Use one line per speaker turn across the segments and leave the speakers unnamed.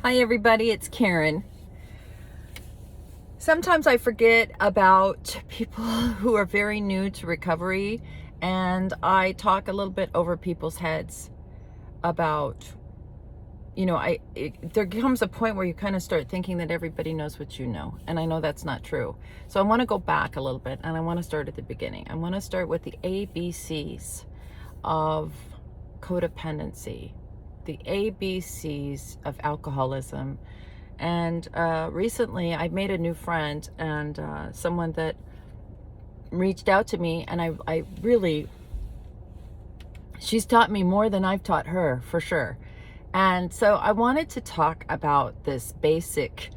Hi everybody, it's Karen. Sometimes I forget about people who are very new to recovery, and I talk a little bit over people's heads about, there comes a point where you kind of start thinking that everybody knows what you know, and I know that's not true. So I want to go back a little bit, and I want to start at the beginning. I want to start with the ABCs of codependency, the ABCs of alcoholism. And recently I made a new friend, and someone that reached out to me, and I really, she's taught me more than I've taught her, for sure. And so I wanted to talk about this basic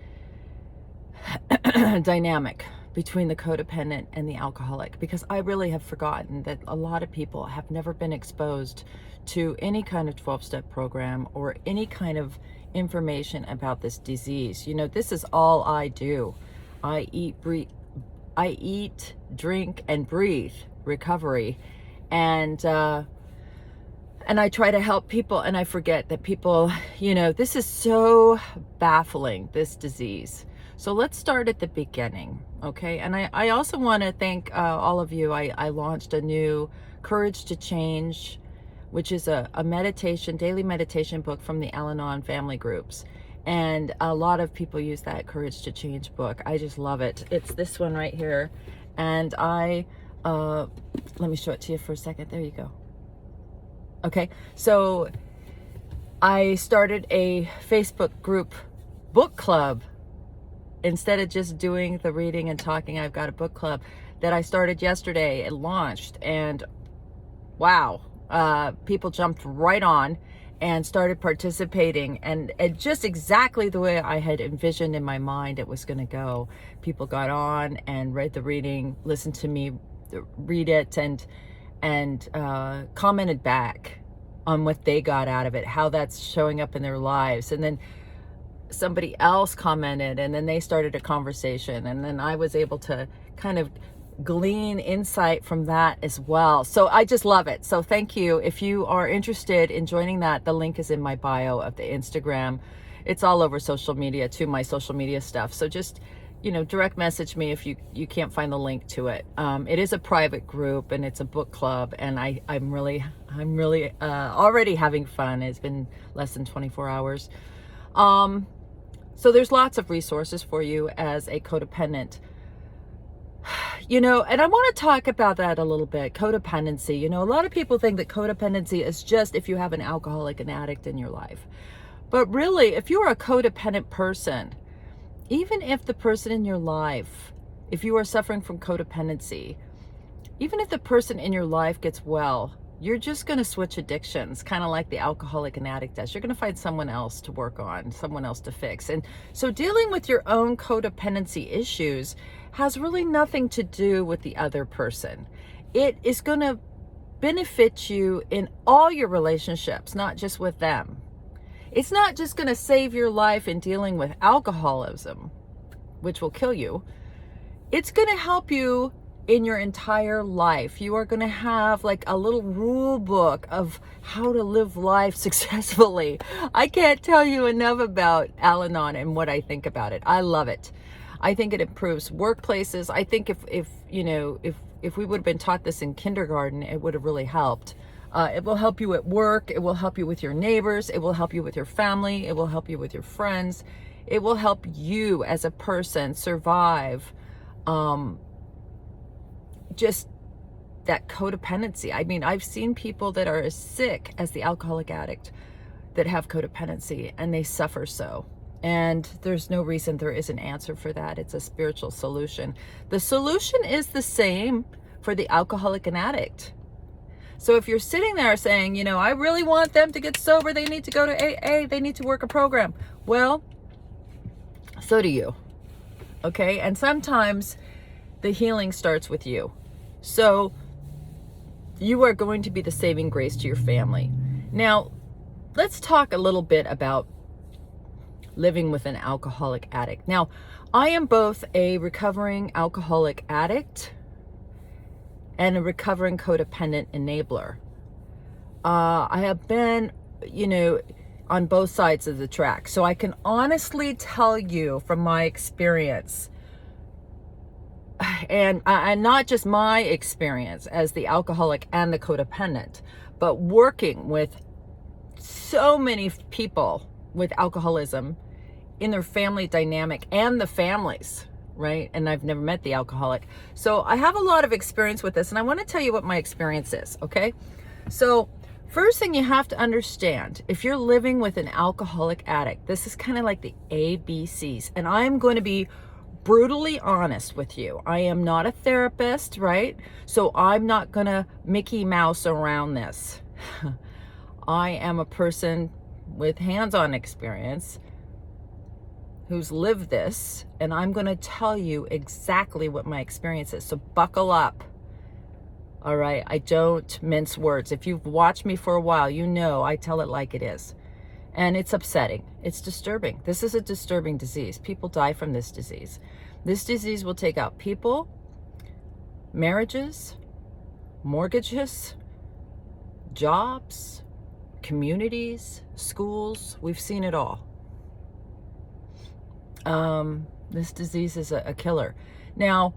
dynamic between the codependent and the alcoholic, because I really have forgotten that a lot of people have never been exposed to any kind of 12-step program or any kind of information about this disease. This is all I do. I eat, drink, and breathe recovery, and I try to help people, and I forget that people, this is so baffling, this disease. So let's start at the beginning, okay? And I also want to thank all of you. I launched a new Courage to Change, which is a daily meditation book from the Al-Anon family groups. And a lot of people use that Courage to Change book. I just love it. It's this one right here. And let me show it to you for a second. There you go. Okay, so I started a Facebook group book club. Instead of just doing the reading and talking, I've got a book club that I started yesterday. It launched, and wow, people jumped right on and started participating, and just exactly the way I had envisioned in my mind it was going to go. People got on and read the reading, listened to me read it, and commented back on what they got out of it, how that's showing up in their lives. And then somebody else commented, and then they started a conversation, and then I was able to kind of glean insight from that as well. So I just love it. So thank you. If you are interested in joining that, the link is in my bio of the Instagram. It's all over social media too, my social media stuff. So just, direct message me if you can't find the link to it. It is a private group, and it's a book club, and I'm really already having fun. It's been less than 24 hours. So there's lots of resources for you as a codependent. And I want to talk about that a little bit. Codependency. A lot of people think that codependency is just if you have an alcoholic, an addict in your life. But really, if you're a codependent person, even if the person in your life, if you are suffering from codependency, even if the person in your life gets well, you're just going to switch addictions, kind of like the alcoholic and addict does. You're going to find someone else to work on, someone else to fix. And so dealing with your own codependency issues has really nothing to do with the other person. It is going to benefit you in all your relationships, not just with them. It's not just going to save your life in dealing with alcoholism, which will kill you. It's going to help you in your entire life. You are going to have like a little rule book of how to live life successfully. I can't tell you enough about Al-Anon and what I think about it. I love it. I think it improves workplaces. I think if we would have been taught this in kindergarten, it would have really helped. It will help you at work. It will help you with your neighbors. It will help you with your family. It will help you with your friends. It will help you as a person survive just that codependency. I mean, I've seen people that are as sick as the alcoholic addict that have codependency, and they suffer so. And there's no reason there is an answer for that. It's a spiritual solution. The solution is the same for the alcoholic and addict. So if you're sitting there saying, I really want them to get sober, they need to go to AA, they need to work a program. Well, so do you. Okay? And sometimes the healing starts with you. So you are going to be the saving grace to your family. Now, let's talk a little bit about living with an alcoholic addict. Now, I am both a recovering alcoholic addict and a recovering codependent enabler. I have been, on both sides of the track. So I can honestly tell you from my experience, and not just my experience as the alcoholic and the codependent, but working with so many people with alcoholism in their family dynamic and the families, right? And I've never met the alcoholic. So I have a lot of experience with this, and I want to tell you what my experience is, okay? So first thing you have to understand, if you're living with an alcoholic addict, this is kind of like the ABCs. And I'm going to be brutally honest with you. I am not a therapist, right? So I'm not going to Mickey Mouse around this. I am a person with hands-on experience who's lived this, and I'm going to tell you exactly what my experience is. So buckle up. All right, I don't mince words. If you've watched me for a while, you know I tell it like it is. And it's upsetting. It's disturbing. This is a disturbing disease. People die from this disease. This disease will take out people, marriages, mortgages, jobs, communities, schools. We've seen it all. This disease is a killer. Now,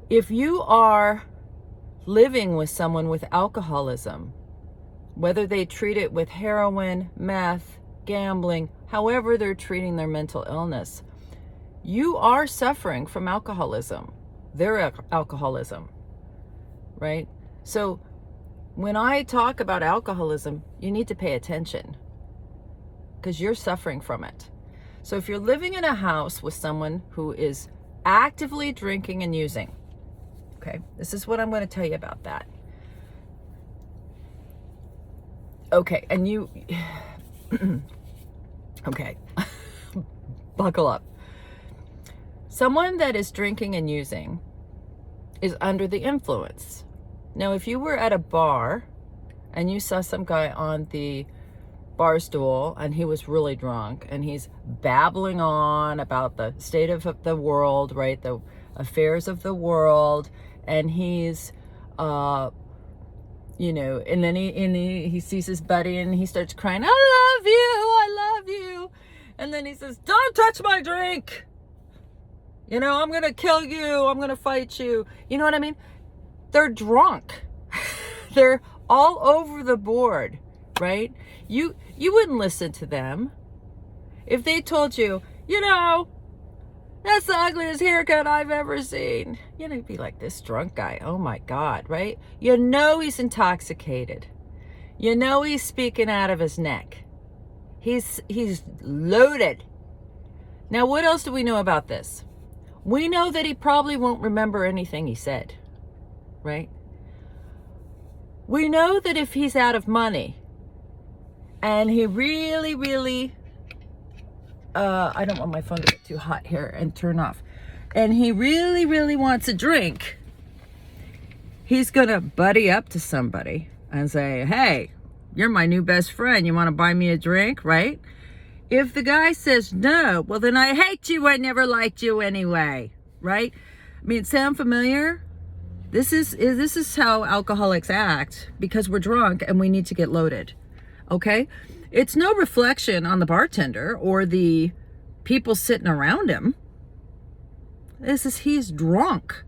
if you are living with someone with alcoholism, whether they treat it with heroin, meth, gambling, however they're treating their mental illness, you are suffering from alcoholism, their alcoholism, right? So when I talk about alcoholism, you need to pay attention because you're suffering from it. So if you're living in a house with someone who is actively drinking and using, okay, this is what I'm going to tell you about that. Okay, and you, okay, buckle up. Someone that is drinking and using is under the influence. Now, if you were at a bar and you saw some guy on the bar stool and he was really drunk and he's babbling on about the state of the world, right, the affairs of the world, and he's you know, and then he sees his buddy and he starts crying, I love you, and then he says, don't touch my drink, you know, I'm gonna kill you, I'm gonna fight you, you know what I mean? They're drunk. They're all over the board, right? You wouldn't listen to them if they told you, you know, that's the ugliest haircut I've ever seen. You know, you'd be like, this drunk guy, oh my God, right? You know he's intoxicated. You know he's speaking out of his neck. He's loaded. Now, what else do we know about this? We know that he probably won't remember anything he said, right? We know that if he's out of money and he really, I don't want my phone to get too hot here and turn off. And he really wants a drink, he's going to buddy up to somebody and say, hey, you're my new best friend. You want to buy me a drink, right? If the guy says no, well, then I hate you. I never liked you anyway, right? I mean, sound familiar? This is how alcoholics act because we're drunk and we need to get loaded, okay? It's no reflection on the bartender or the people sitting around him. He's drunk.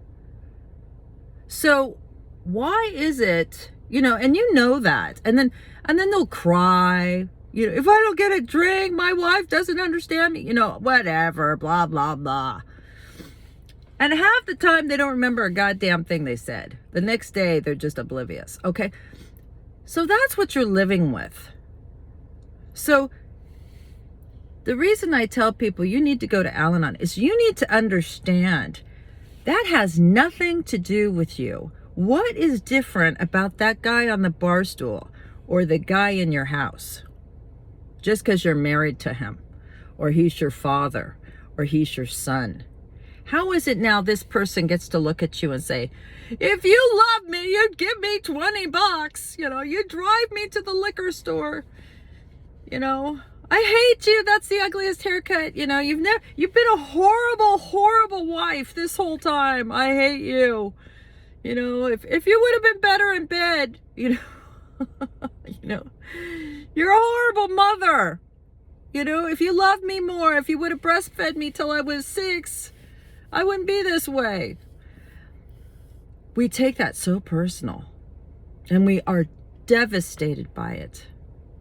So why is it, you know, and you know that, and then they'll cry, you know, if I don't get a drink, my wife doesn't understand me, you know, whatever, blah, blah, blah. And half the time they don't remember a goddamn thing they said. The next day they're just oblivious, okay? So that's what you're living with. So the reason I tell people you need to go to Al-Anon is you need to understand that has nothing to do with you. What is different about that guy on the bar stool or the guy in your house? Just because you're married to him, or he's your father, or he's your son. How is it now this person gets to look at you and say, if you love me, you'd give me $20, you know, you'd drive me to the liquor store, you know, I hate you, that's the ugliest haircut, you know, you've been a horrible wife this whole time, I hate you, you know, if you would have been better in bed, you know, You're a horrible mother. You know, if you loved me more, if you would have breastfed me till I was 6, I wouldn't be this way. We take that so personal, and we are devastated by it.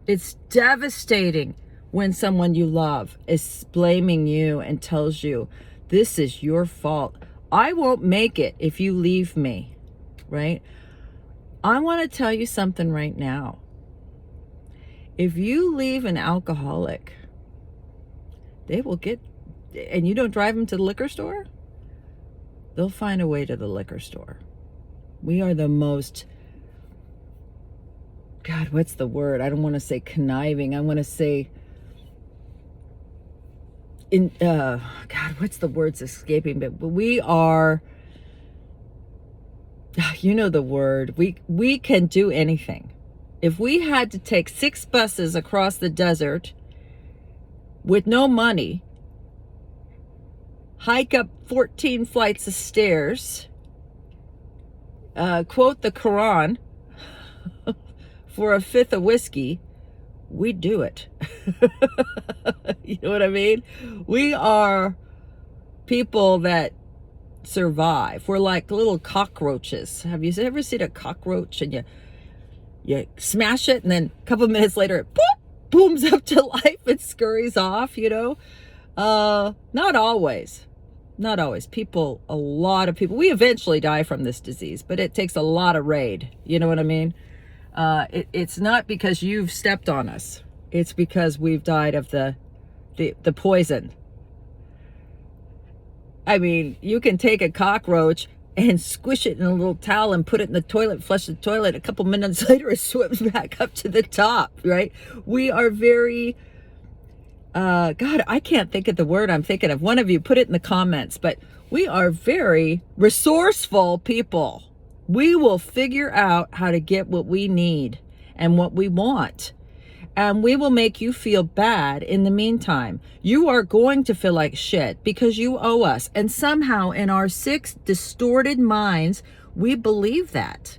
It's devastating when someone you love is blaming you and tells you, this is your fault. I won't make it if you leave me, right? I want to tell you something right now. If you leave an alcoholic, they will get, and you don't drive them to the liquor store, they'll find a way to the liquor store. We are the most, God, what's the word? I don't want to say conniving. I want to say, God, what's the words escaping? But we are, you know the word. We can do anything. If we had to take 6 buses across the desert with no money, hike up 14 flights of stairs, quote the Quran for a 5th of whiskey, we'd do it. You know what I mean? We are people that survive. We're like little cockroaches. Have you ever seen a cockroach and you smash it and then a couple of minutes later it booms up to life and scurries off, you know? Not always. Not always. People, a lot of people, we eventually die from this disease, but it takes a lot of raid. You know what I mean? It's not because you've stepped on us. It's because we've died of the poison. I mean, you can take a cockroach and squish it in a little towel and put it in the toilet, flush the toilet. A couple minutes later, it swims back up to the top, right? We are very, God, I can't think of the word I'm thinking of. One of you put it in the comments, but we are very resourceful people. We will figure out how to get what we need and what we want. And we will make you feel bad in the meantime. You are going to feel like shit because you owe us. And somehow in our sick, distorted minds, we believe that.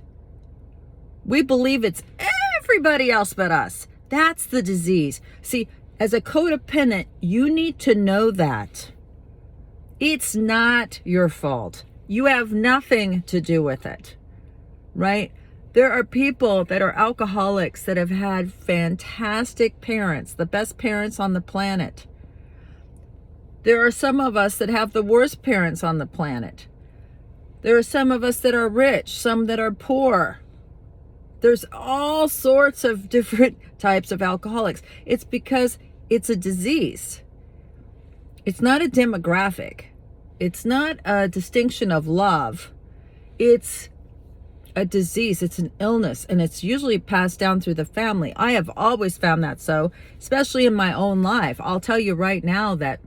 We believe it's everybody else but us. That's the disease. See, as a codependent, you need to know that. It's not your fault. You have nothing to do with it, right? There are people that are alcoholics that have had fantastic parents, the best parents on the planet. There are some of us that have the worst parents on the planet. There are some of us that are rich, some that are poor. There's all sorts of different types of alcoholics. It's because it's a disease. It's not a demographic. It's not a distinction of love. It's a disease. It's an illness, and it's usually passed down through the family. I have always found that so, especially in my own life. I'll tell you right now that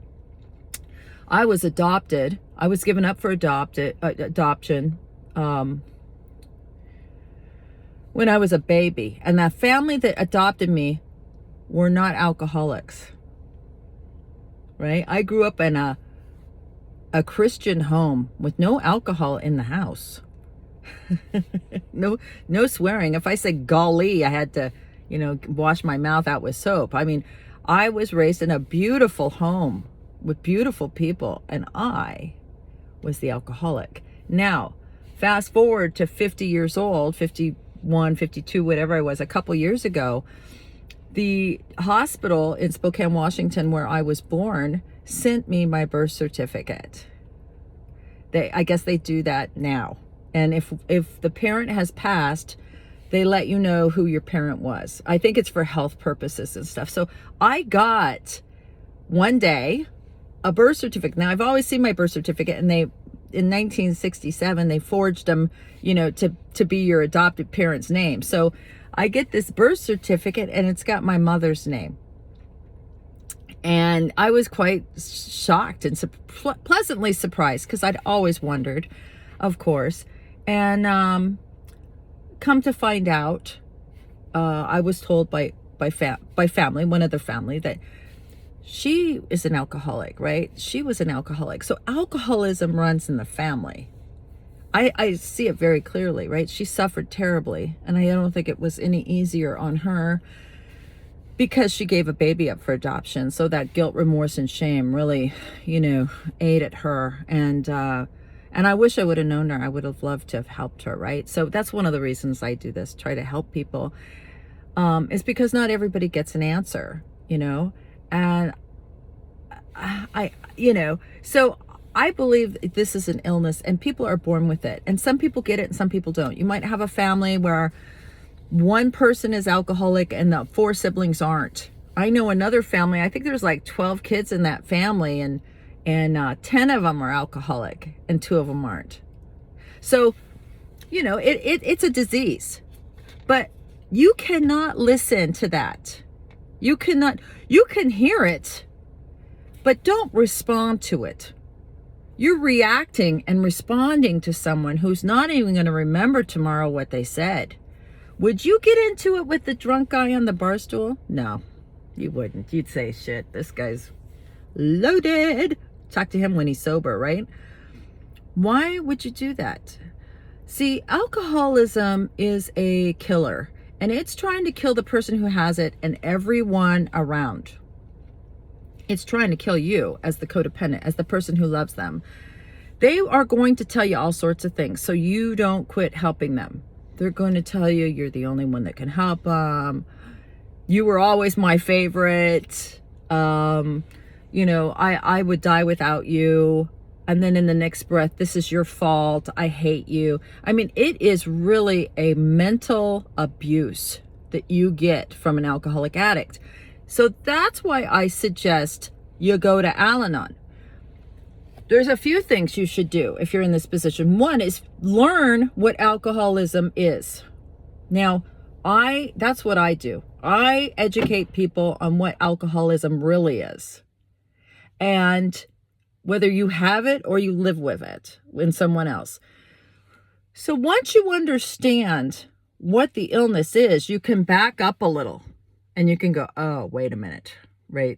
I was adopted. I was given up for adoption when I was a baby, and that family that adopted me were not alcoholics, right? I grew up in a Christian home with no alcohol in the house. No swearing. If I said golly, I had to, wash my mouth out with soap. I mean, I was raised in a beautiful home with beautiful people, and I was the alcoholic. Now, fast forward to 50 years old, 51, 52, whatever I was, a couple years ago, the hospital in Spokane, Washington, where I was born, sent me my birth certificate. I guess they do that now. And if the parent has passed, they let you know who your parent was. I think it's for health purposes and stuff. So I got one day a birth certificate. Now I've always seen my birth certificate, and in 1967, they forged them, to be your adopted parent's name. So I get this birth certificate, and it's got my mother's name. And I was quite shocked and pleasantly surprised, because I'd always wondered, of course. And come to find out, I was told by family, one other family, that she is an alcoholic, right? She was an alcoholic. So alcoholism runs in the family. I see it very clearly, right? She suffered terribly, and I don't think it was any easier on her because she gave a baby up for adoption. So that guilt, remorse, and shame really, ate at her. And I wish I would have known her. I would have loved to have helped her, right? So that's one of the reasons I do this, try to help people, is because not everybody gets an answer, and so I believe this is an illness and people are born with it. And some people get it and some people don't. You might have a family where one person is alcoholic and the 4 siblings aren't. I know another family, I think there's like 12 kids in that family, and 10 of them are alcoholic and 2 of them aren't. So, it's a disease, but you cannot listen to that. You can hear it, but don't respond to it. You're reacting and responding to someone who's not even going to remember tomorrow what they said. Would you get into it with the drunk guy on the bar stool? No, you wouldn't. You'd say, shit, this guy's loaded. Talk to him when he's sober, right? Why would you do that? See, alcoholism is a killer, and it's trying to kill the person who has it and everyone around. It's trying to kill you as the codependent, as the person who loves them. They are going to tell you all sorts of things so you don't quit helping them. They're going to tell you you're the only one that can help them. You were always my favorite. I would die without you. And then in the next breath, this is your fault. I hate you. I mean, it is really a mental abuse that you get from an alcoholic addict. So that's why I suggest you go to Al-Anon. There's a few things you should do if you're in this position. One is learn what alcoholism is. Now, that's what I do. I educate people on what alcoholism really is, and whether you have it or you live with it in someone else. So once you understand what the illness is, you can back up a little and you can go, oh, wait a minute, right?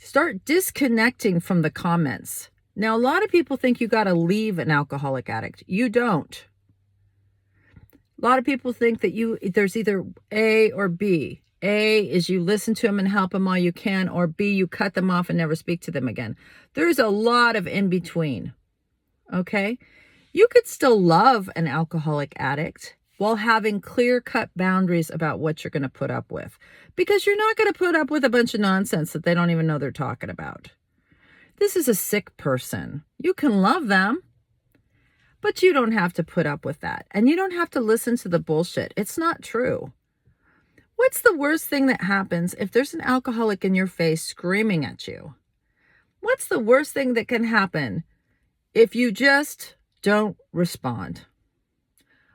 Start disconnecting from the comments. Now, a lot of people think you got to leave an alcoholic addict. You don't. A lot of people think that there's either A or B. A is you listen to them and help them all you can, or B, you cut them off and never speak to them again. There's a lot of in between. Okay? You could still love an alcoholic addict while having clear-cut boundaries about what you're going to put up with. Because you're not going to put up with a bunch of nonsense that they don't even know they're talking about. This is a sick person. You can love them, but you don't have to put up with that. And you don't have to listen to the bullshit. It's not true. What's the worst thing that happens if there's an alcoholic in your face screaming at you? What's the worst thing that can happen if you just don't respond?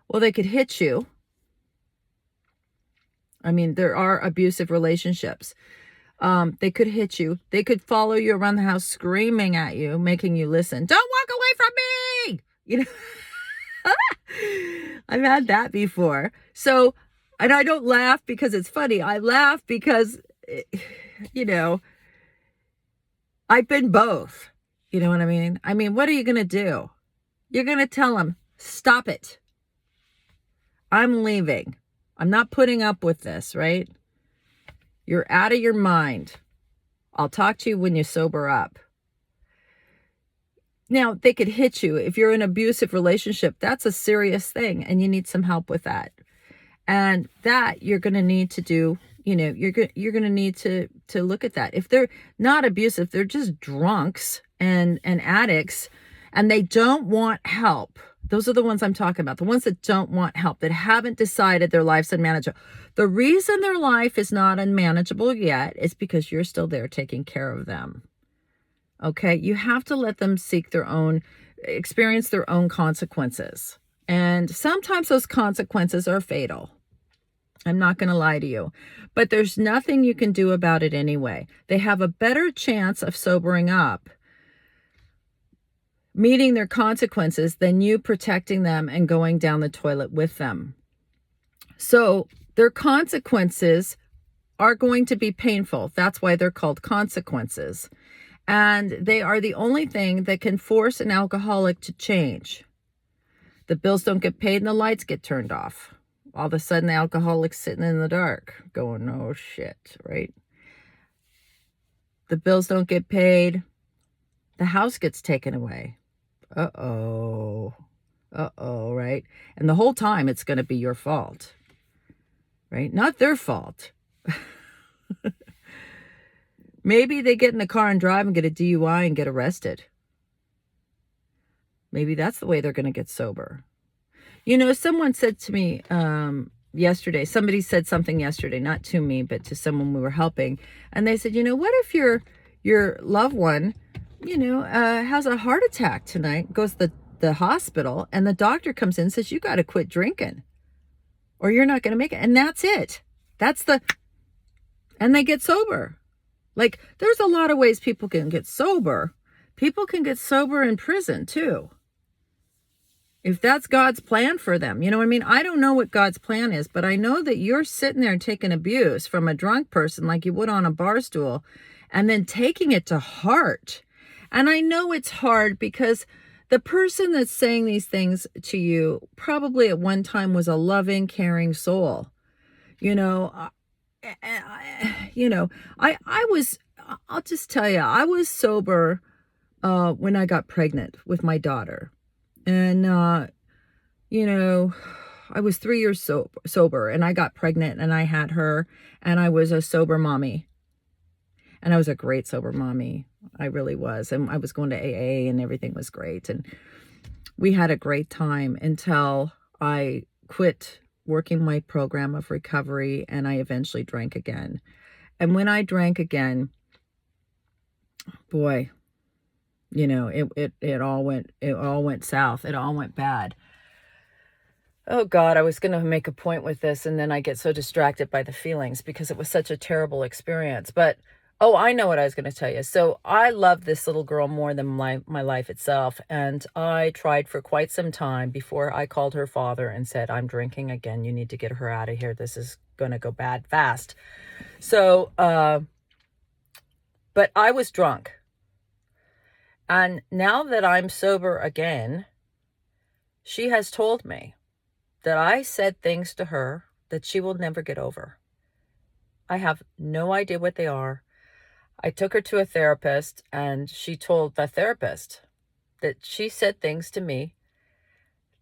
Well, they could hit you. I mean, there are abusive relationships. They could hit you. They could follow you around the house screaming at you, making you listen. Don't walk away from me! I've had that before. So, and I don't laugh because it's funny. I laugh because, I've been both. You know what I mean? I mean, what are you going to do? You're going to tell them, stop it. I'm leaving. I'm not putting up with this, right? You're out of your mind. I'll talk to you when you sober up. Now, they could hit you. If you're in an abusive relationship, that's a serious thing, and you need some help with that. And that you're going to need to do, you're going to need to look at that. If they're not abusive, they're just drunks and addicts, and they don't want help. Those are the ones I'm talking about. The ones that don't want help, that haven't decided their life's unmanageable. The reason their life is not unmanageable yet is because you're still there taking care of them. Okay? You have to let them experience their own consequences. And sometimes those consequences are fatal. I'm not going to lie to you. But there's nothing you can do about it anyway. They have a better chance of sobering up, meeting their consequences, than you protecting them and going down the toilet with them. So their consequences are going to be painful. That's why they're called consequences. And they are the only thing that can force an alcoholic to change. The bills don't get paid and the lights get turned off. all of a sudden the alcoholic's sitting in the dark going, oh shit, right? The bills don't get paid. The house gets taken away. Uh-oh. Uh-oh, right? And the whole time it's going to be your fault, right? Not their fault. Maybe they get in a car and drive and get a DUI and get arrested. Maybe that's the way they're going to get sober. You know, someone said to me yesterday, somebody said something yesterday, not to me, but to someone we were helping. And they said, you know, what if your loved one, you know, has a heart attack tonight, goes to the hospital, and the doctor comes in and says, you got to quit drinking or you're not going to make it. And that's it. And they get sober. Like, there's a lot of ways people can get sober. People can get sober in prison too, if that's God's plan for them. You know what I mean? I don't know what God's plan is, but I know that you're sitting there taking abuse from a drunk person like you would on a bar stool and then taking it to heart. And I know it's hard because the person that's saying these things to you probably at one time was a loving, caring soul. You know, I'll just tell you, I was sober when I got pregnant with my daughter. And, you know, I was 3 years sober and I got pregnant and I had her and I was a sober mommy. And I was a great sober mommy. I really was. And I was going to AA and everything was great. And we had a great time until I quit working my program of recovery and I eventually drank again. And when I drank again, boy, you know, it all went south. It all went bad. Oh God, I was going to make a point with this and then I get so distracted by the feelings because it was such a terrible experience. But, oh, I know what I was going to tell you. So I love this little girl more than my life itself. And I tried for quite some time before I called her father and said, I'm drinking again. You need to get her out of here. This is going to go bad fast. So, but I was drunk. And now that I'm sober again, she has told me that I said things to her that she will never get over. I have no idea what they are. I took her to a therapist and she told the therapist that she said things to me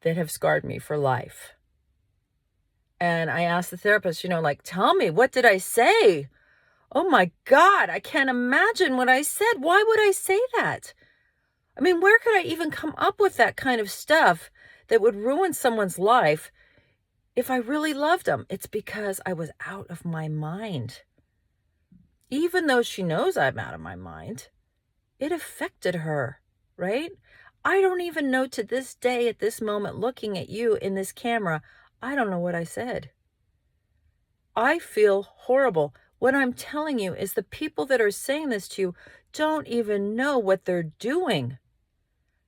that have scarred me for life. And I asked the therapist, you know, like, tell me, what did I say? Oh my God, I can't imagine what I said. Why would I say that? I mean, where could I even come up with that kind of stuff that would ruin someone's life if I really loved them? It's because I was out of my mind. Even though she knows I'm out of my mind, it affected her, right? I don't even know to this day, at this moment, looking at you in this camera, I don't know what I said. I feel horrible. What I'm telling you is the people that are saying this to you don't even know what they're doing.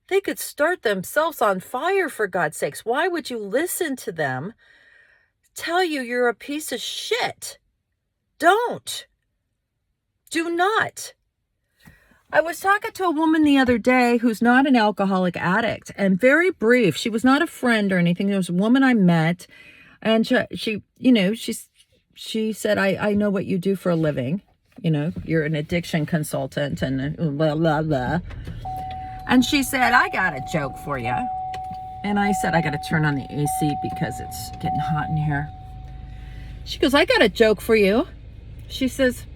They could start themselves on fire, for God's sakes. Why would you listen to them tell you you're a piece of shit? Don't. Do not. I was talking to a woman the other day who's not an alcoholic addict, and very brief. She was not a friend or anything. There was a woman I met, and she you know, she said, I know what you do for a living. You know, you're an addiction consultant and blah, blah, blah. And she said, I got a joke for you. And I said, I got to turn on the AC because it's getting hot in here. She goes, I got a joke for you. She says,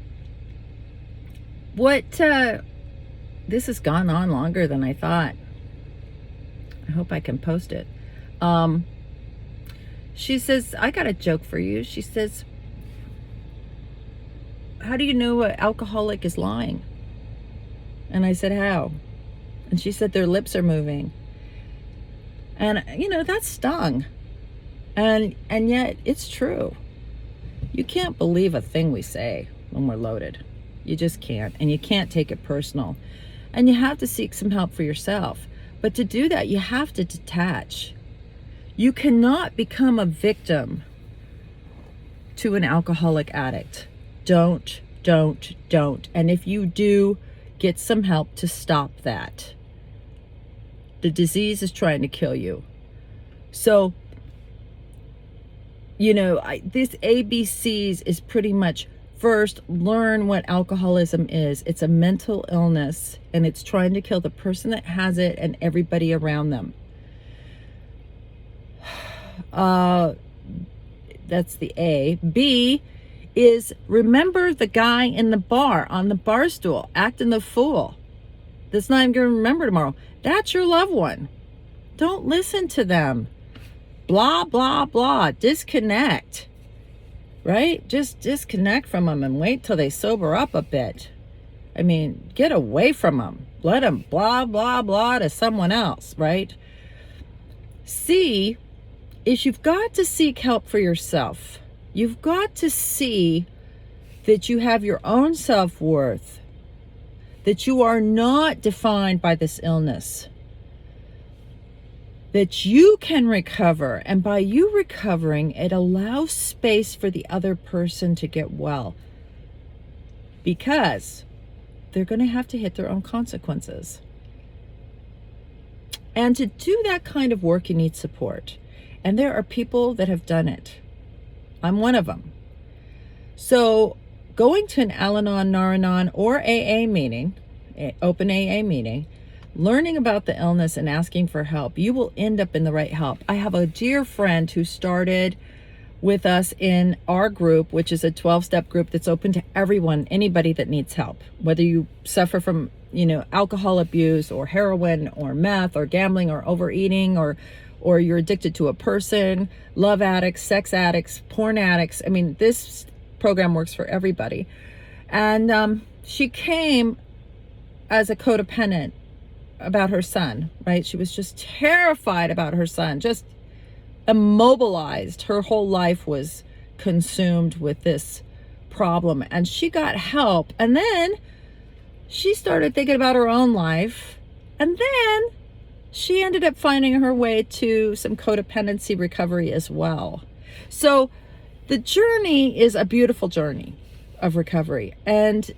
this has gone on longer than I thought. I hope I can post it. She says, I got a joke for you. She says, how do you know an alcoholic is lying? And I said, how? And she said, their lips are moving. And, you know, that stung. And yet it's true. You can't believe a thing we say when we're loaded. You just can't. And you can't take it personal. And you have to seek some help for yourself. But to do that, you have to detach. You cannot become a victim to an alcoholic addict. Don't. And if you do, get some help to stop that. The disease is trying to kill you. So This ABCs is pretty much, first, learn what alcoholism is. It's a mental illness, and it's trying to kill the person that has it and everybody around them. That's the A. B is, remember the guy in the bar, on the bar stool, acting the fool. That's not even going to remember tomorrow. That's your loved one. Don't listen to them. Blah, blah, blah. Disconnect. Right? Just disconnect from them and wait till they sober up a bit. I mean, get away from them. Let them blah, blah, blah to someone else, right? C is, you've got to seek help for yourself. You've got to see that you have your own self-worth, that you are not defined by this illness, that you can recover. And by you recovering, it allows space for the other person to get well, because they're going to have to hit their own consequences. And to do that kind of work, you need support. And there are people that have done it. I'm one of them. So going to an Al-Anon, Nar-Anon, or AA meeting, open AA meeting, learning about the illness and asking for help, you will end up in the right help. I have a dear friend who started with us in our group, which is a 12-step group that's open to everyone, anybody that needs help, whether you suffer from, alcohol abuse or heroin or meth or gambling or overeating, or you're addicted to a person, love addicts, sex addicts, porn addicts. I mean, this program works for everybody. And she came as a codependent about her son, right? She was just terrified about her son, just immobilized. Her whole life was consumed with this problem, and she got help. And then she started thinking about her own life, and then she ended up finding her way to some codependency recovery as well. So the journey is a beautiful journey of recovery. And,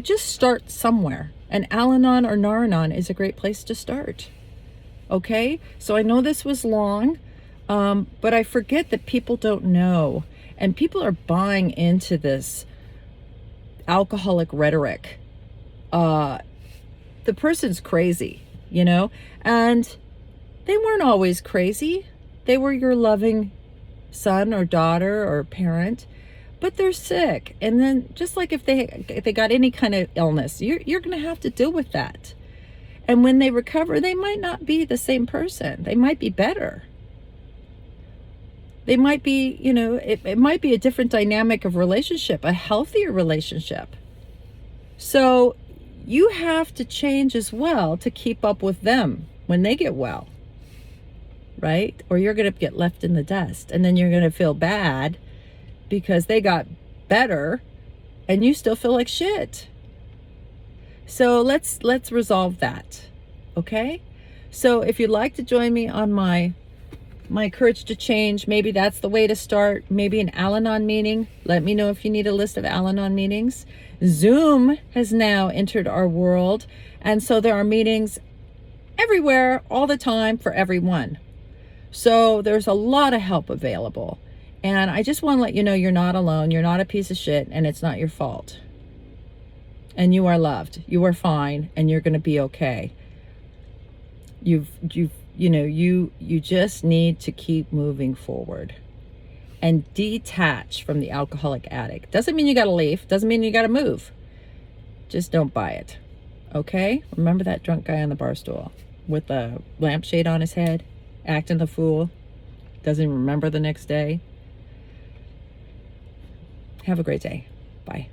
just start somewhere. And Al-Anon or Nar-Anon is a great place to start. Okay? So I know this was long, but I forget that people don't know. And people are buying into this alcoholic rhetoric. The person's crazy, and they weren't always crazy. They were your loving son or daughter or parent, but they're sick. And then, just like if they got any kind of illness, you're going to have to deal with that. And when they recover, they might not be the same person. They might be better. They might be, it might be a different dynamic of relationship, a healthier relationship. So you have to change as well to keep up with them when they get well, right? Or you're going to get left in the dust, and then you're going to feel bad because they got better and you still feel like shit. So let's resolve that. Okay? So if you'd like to join me on my Courage to Change, maybe that's the way to start. Maybe an Al-Anon meeting. Let me know if you need a list of Al-Anon meetings. Zoom has now entered our world, and so there are meetings everywhere, all the time, for everyone. So there's a lot of help available. And I just want to let you know you're not alone. You're not a piece of shit, and it's not your fault. And you are loved. You are fine, and you're going to be okay. You just need to keep moving forward and detach from the alcoholic addict. Doesn't mean you got to leave. Doesn't mean you got to move. Just don't buy it. Okay? Remember that drunk guy on the bar stool with the lampshade on his head, acting the fool, doesn't remember the next day. Have a great day. Bye.